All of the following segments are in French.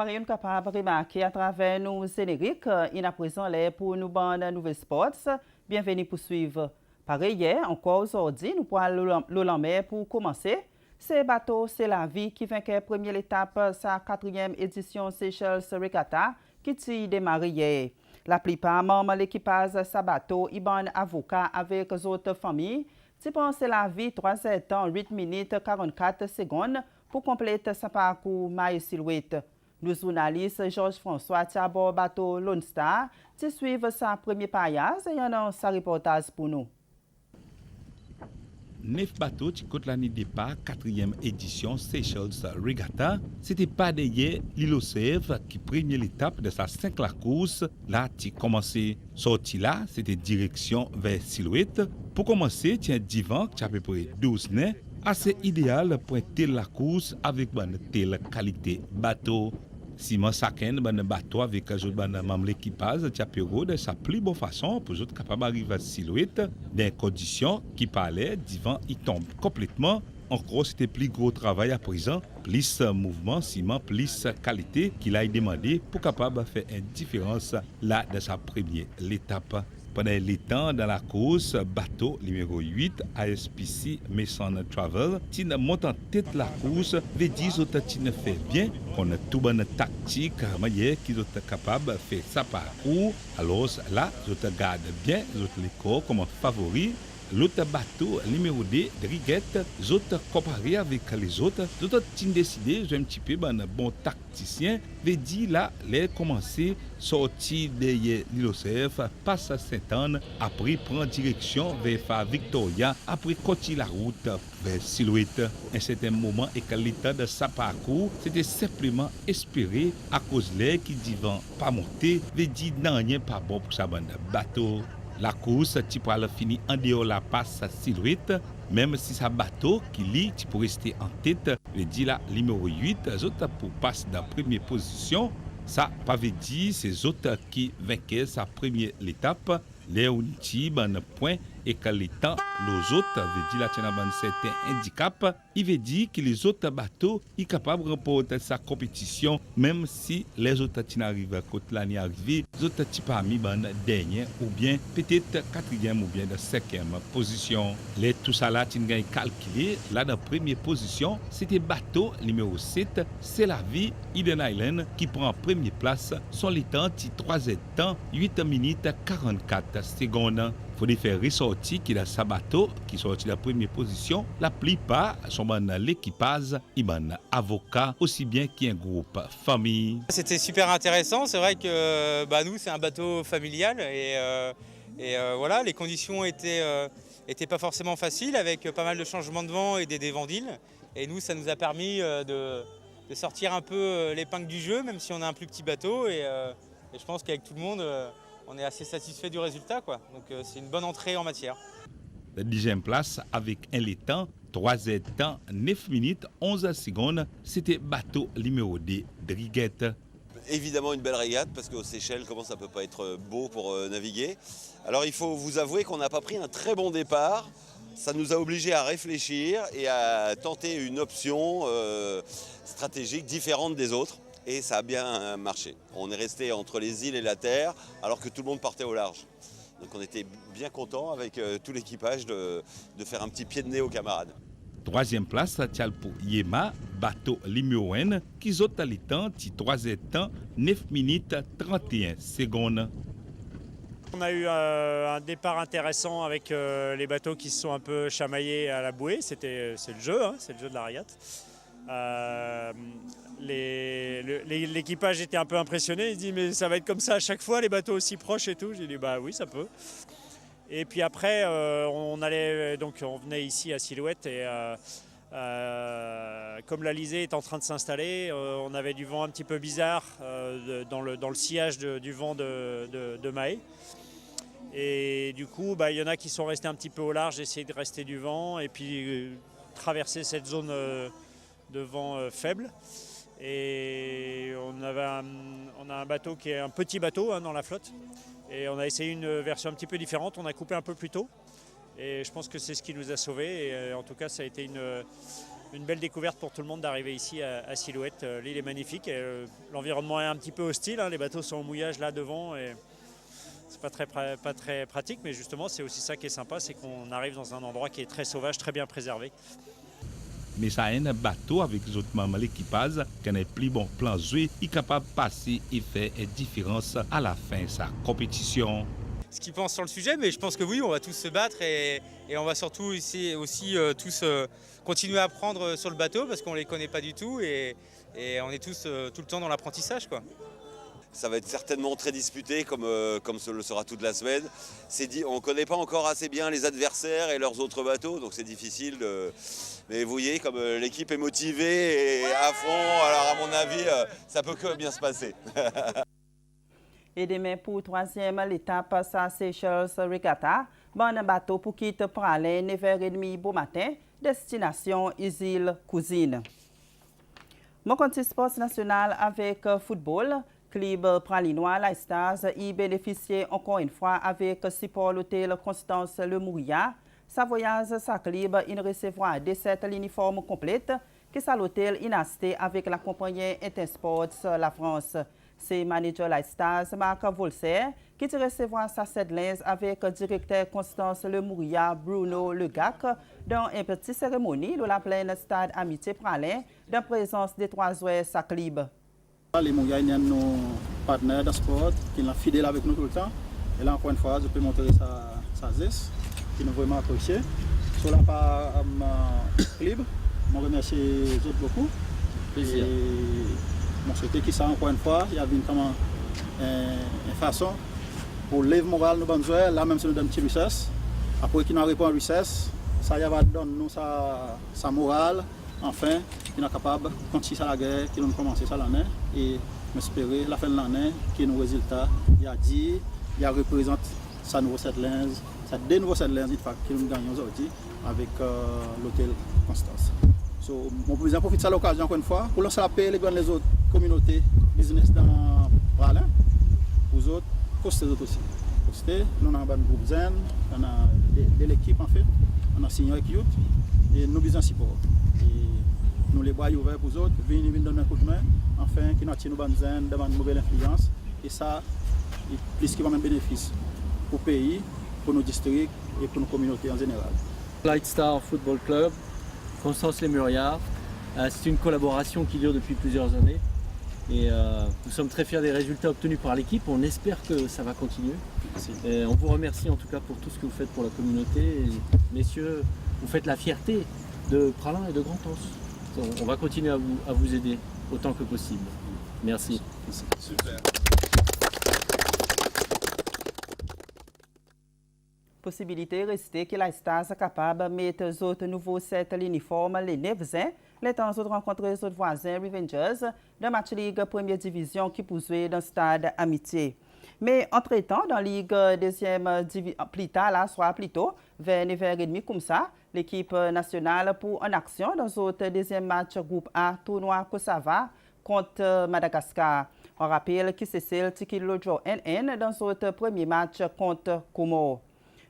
Par exemple, capable de remarquer à travers nos génériques, il a présent les pour nous bandes Nouvelles Sports. Bienvenue pour suivre. Pareil, hier, encore aujourd'hui, nous pourrons l'Olamé pour commencer. C'est bateau, c'est la vie qui vainquait première étape sa quatrième édition Seychelles Regatta qui t'y démarré hier. La plupart membres de l'équipage sa bateau, ils sont avocats avec les autres familles. Tu penses la vie 3 temps 8 minutes 44 secondes pour compléter sa parcours maille silhouette. Nos journalistes Georges-François Thiabor bateau Lone Star qui suivent sa première paillage et en a sa reportage pour nous. 9 bateaux qui comptent l'année départ, 4e édition Seychelles Regatta. C'était pas d'ailleurs l'île Océve qui première l'étape de sa 5 la course. Là, tu commencé sorti là, c'était direction vers Silhouette. Pour commencer, tu as un divan qui a à peu près 12 nez. Assez idéal pour telle la course avec une telle qualité bateau. Simon Saken, un bateau avec un membre de l'équipage, qui a pu de sa plus bonne façon pour être capable d'arriver à Silhouette dans des conditions qui parlaient, divan il tombe complètement. Encore, c'était plus gros travail à présent, plus mouvement, Simon, plus qualité qu'il a demandé pour capable faire une différence là dans sa première étape. Pendant les temps dans la course, bateau numéro 8, ASPC Mason Travel, qui monte en tête la course, veut dire que tu ne fais bien, qu'on a tout bonne tactique, manière qu'ils sont capables de faire sa parcours. Alors là, je te garde bien, je te les corps comme favori. L'autre bateau, numéro 2, Driguette, je te comparé avec les autres, je te décidé, j'ai un petit peu un bon tacticien, veut dire là, les commencer, sortir de l'île Océve, passe à Sainte-Anne, après prendre direction vers Victoria, après continuer la route vers Silhouette. À un certain moment, et que l'état de sa parcours, c'était simplement espérer à cause de l'air qui dit pas monter, veut dire non, rien pas bon pour sa bande bateau. La course, tu pourras finir en dehors la passe à Silhouette, même si sa bateau qui lit, tu peux rester en tête. Je dis là, numéro 8, les autres pour passer dans la première position. Ça, pas veut dire c'est autres qui vainquaient sa première étape. Les outils, un point, et que les temps, les autres, veut dire là, tu as un certain handicap. Il veut dire que les autres bateaux sont capables de remporter sa compétition, même si les autres qui n'arrivent à côté l'année arrivée, les autres qui parmi ben dernier ou bien peut-être 4e ou bien de 5e position. Les tout ça là, tu as calculé, là dans la première position, c'était bateau numéro 7, c'est la vie Eden Island qui prend en première place, son les temps, 3 temps, 8 minutes 44 secondes. Il faut faire ressortir qu'il a sa bateau qui sortit de la première position. La plupart sont dans l'équipage, ils sont avocats, aussi bien qu'un groupe famille. C'était super intéressant. C'est vrai que nous, c'est un bateau familial et voilà, les conditions étaient pas forcément faciles avec pas mal de changements de vent et des dévendiles. Et nous, ça nous a permis de sortir un peu l'épingle du jeu, même si on a un plus petit bateau. Et je pense qu'avec tout le monde, on est assez satisfait du résultat, quoi. Donc c'est une bonne entrée en matière. La 10e place avec un l'étang, 3 temps, 9 minutes, 11 secondes. C'était bateau numéro 2, Driguette. Évidemment une belle régate parce qu'aux Seychelles, comment ça peut pas être beau pour naviguer. Alors il faut vous avouer qu'on n'a pas pris un très bon départ. Ça nous a obligés à réfléchir et à tenter une option stratégique différente des autres. Et ça a bien marché. On est resté entre les îles et la terre alors que tout le monde partait au large. Donc on était bien content avec tout l'équipage de faire un petit pied de nez aux camarades. 3e place, tial pour Yema, bateau numéro 1, qui ont le temps, 3 temps, 9 minutes 31 secondes. On a eu un départ intéressant avec les bateaux qui se sont un peu chamaillés à la bouée. C'est le jeu, hein, c'est le jeu de la régate. L'équipage était un peu impressionné, il dit mais ça va être comme ça à chaque fois, les bateaux aussi proches et tout. J'ai dit bah oui, ça peut. Et puis après on venait ici à Silhouette et comme l'Alizé est en train de s'installer, on avait du vent un petit peu bizarre dans le sillage du vent de Mahé. Et du coup il y en a qui sont restés un petit peu au large, essayer de rester du vent et puis traverser cette zone de vent faible. Et on a un bateau qui est un petit bateau dans la flotte. Et on a essayé une version un petit peu différente, on a coupé un peu plus tôt. Et je pense que c'est ce qui nous a sauvés. Et en tout cas, ça a été une belle découverte pour tout le monde d'arriver ici à Silhouette. L'île est magnifique, l'environnement est un petit peu hostile, hein, les bateaux sont en mouillage là devant et c'est pas très pratique, mais justement c'est aussi ça qui est sympa, c'est qu'on arrive dans un endroit qui est très sauvage, très bien préservé. Mais ça a un bateau avec les autres membres de l'équipage qui n'est plus bon plan joué et capable de passer et faire une différence à la fin de sa compétition. Ce qu'ils pensent sur le sujet, mais je pense que oui, on va tous se battre et on va surtout aussi tous continuer à apprendre sur le bateau parce qu'on ne les connaît pas du tout et on est tous tout le temps dans l'apprentissage, quoi. Ça va être certainement très disputé comme ce le sera toute la semaine. On ne connaît pas encore assez bien les adversaires et leurs autres bateaux, donc c'est difficile. Mais vous voyez, comme l'équipe est motivée et à fond, alors à mon avis, ça peut que bien se passer. Et demain pour troisième l'étape sa Seychelles Regatta, bon bateau pour quitter Pralin 9h30 bon matin, destination Îles Cousines. Mon compte sport national avec football. Club pralinois La Stars y bénéficiait encore une fois avec support l'hôtel Constance Le Mouria. Sa voyage, sa club, il recevra 17 uniformes complètes que sa l'hôtel inacheté avec la compagnie Intersports La France. C'est manager La Stars Marc Volser qui recevra sa 7 linges avec directeur Constance Le Mouria Bruno Legac dans une petite cérémonie de la pleine stade Amitié Pralin dans présence des 3 joueurs sa club. Les Mouria sont nos partenaires de sport qui sont fidèles avec nous tout le temps. Et là, encore une fois, je peux montrer sa zeste, qui nous vraiment apprécié. Sur la part libre, je remercie les autres beaucoup. Plaisir. Et je souhaite que ça, encore une fois, il y a une façon pour lever le moral de nos bonnes joueurs. Là, même si nous donnons une petite richesse, après qu'ils nous répondent à richesse, ça va donner nous sa morale. Enfin, qui est capable de continuer la guerre, qui nous commencer ça l'année et espérer la fin de l'année que nos résultats, il y a dit, il y a représente sa nouvelle cette lens, sa deux nouveaux cette lens que nous gagnons aujourd'hui avec l'hôtel Constance. So, mon président profite de cette occasion encore une fois pour lancer la paix les autres communautés business dans Pralin, pour les autres, coster les autres aussi. Coster, nous avons un groupe Zen, on a de l'équipe en fait, on a signé avec Youth et nous besoin support. Nous les bras ouverts pour les autres, venir donner un coup de main, afin qu'ils nous bonnes zen, devant une nouvelle influence. Et ça, plus qui va même bénéfice pour le pays, pour nos districts et pour nos communautés en général. Light Star Football Club, Constance Le Mouria, c'est une collaboration qui dure depuis plusieurs années. Et nous sommes très fiers des résultats obtenus par l'équipe, on espère que ça va continuer. Et on vous remercie en tout cas pour tout ce que vous faites pour la communauté. Et, messieurs, vous faites la fierté de Pralin et de Grand-Anse. On va continuer à vous aider autant que possible. Merci. Super. Possibilité restée que la Stars est capable de mettre les autres nouveaux sets uniformes les 9 ans, les temps de rencontrer les autres voisins Revengers de Match League Première Division qui poursuit dans le stade Amitié. Mais entre-temps, dans la Ligue deuxième plus tard, là, soit plus tôt, vers 9h30 comme ça, l'équipe nationale pour en action dans notre deuxième match groupe A, tournoi Kosovo contre Madagascar. On rappelle que c'est celle qui le joue NN dans notre premier match contre Comores.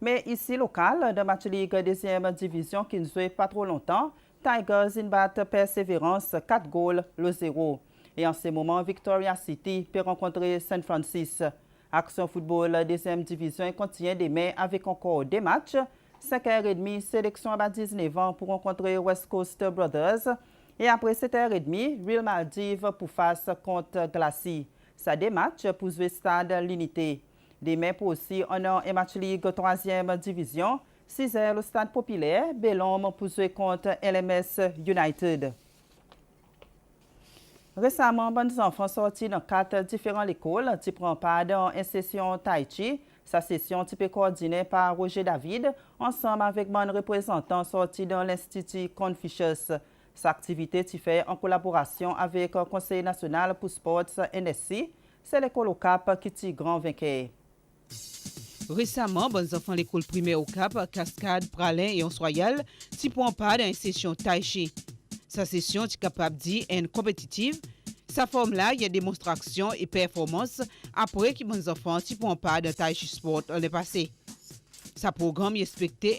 Mais ici, local, de Match League deuxième division qui ne joue pas trop longtemps, Tigers battent Persévérance 4-0. Et en ce moment, Victoria City peut rencontrer Saint Francis. Action Football deuxième division continue demain avec encore des matchs. 5h30, sélection à 19 ans pour rencontrer West Coast Brothers. Et après 7h30, Real Maldives pour face contre Glacis. Ça des matchs pour jouer stade l'unité. Demain pour aussi, on a un match Ligue 3e division. 6h, le stade populaire, Bellhomme pour jouer contre LMS United. Récemment, bonnes enfants sortis dans 4 différentes écoles qui prennent part dans une session Tai Chi. Sa session est coordonnée par Roger David, ensemble avec mon représentant sorti dans l'Institut Confucius. Cette activité est faite en collaboration avec le Conseil national pour Sports NSC. C'est l'école au Cap qui est grand vainqueur. Récemment, bonnes enfants l'école primaire au Cap, Cascade, Pralin et Ons-Royal, qui prennent part dans une session Tai Chi. Sa session est capable de dire une compétitive. Sa forme là, il y a démonstration et performance après que les enfants qui prennent part dans Tai Chi Sport l'année passée. Sa programme est expecté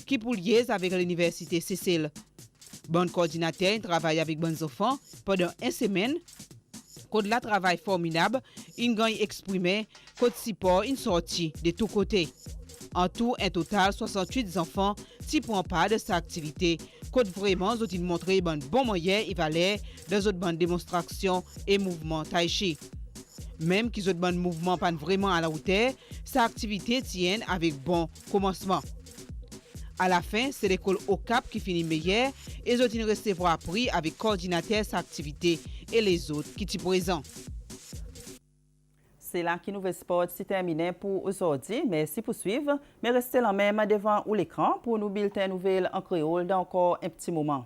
qui pour liaise avec l'université Cécile. Bon coordinateur travaille avec bons enfants pendant une semaine. Code la travail formidable, il gagne exprimé, code support, une sortie de tous côtés. En tout, un total 68 enfants qui prennent part de cette activité. Code vraiment, ils ont montré un bon moyen et valeur dans une bonne démonstration et mouvement tai chi. Même qu'ils ont un bon mouvement pas vraiment à la hauteur, cette activité tient avec bon commencement. À la fin, c'est l'école au Cap qui finit meilleure et ils ont recevoir prix avec coordinateur cette activité et les autres qui sont présents. C'est là que Nouvelle Sport s'est terminé pour aujourd'hui. Merci pour suivre. Mais restez là même devant l'écran pour nous bulletin nouvelles en créole dans encore un petit moment.